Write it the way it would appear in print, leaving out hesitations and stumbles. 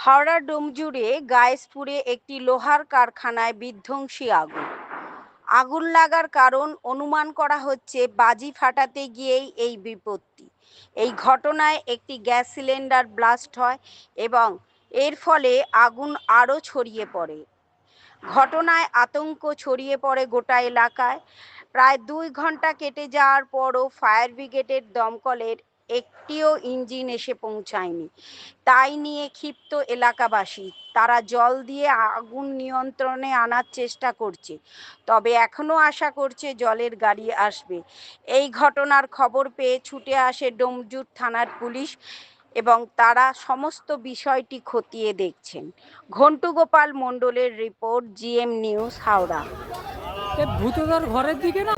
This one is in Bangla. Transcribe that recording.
হাওড়া ডোমজুড়ে গায়েসপুরে একটি লোহার কারখানায় বিধ্বংসী আগুন। আগুন লাগার কারণ অনুমান করা হচ্ছে বাজি ফাটাতে গিয়েই এই বিপত্তি। এই ঘটনায় একটি গ্যাস সিলিন্ডার ব্লাস্ট হয় এবং এর ফলে আগুন আরও ছড়িয়ে পড়ে। ঘটনায় আতঙ্ক ছড়িয়ে পড়ে গোটা এলাকায়। প্রায় 2 ঘন্টা কেটে যাওয়ার পরও ফায়ার ব্রিগেডের দমকলের একটিও ইঞ্জিন এসে পৌঁছায়নি। তাই নিয়ে ক্ষিপ্ত এলাকাবাসী। তারা জল দিয়ে আগুন নিয়ন্ত্রণে আনার চেষ্টা করছে, তবে এখনো আশা করছে জলের গাড়ি আসবে। এই ঘটনার খবর পেয়ে ছুটে আসে ডোমজুড় থানার পুলিশ এবং তারা সমস্ত বিষয়টি খতিয়ে দেখছেন। ঘন্টু গোপাল মণ্ডলের রিপোর্ট, জিএম নিউজ, হাওড়া। ভূতদার ঘরের দিকে না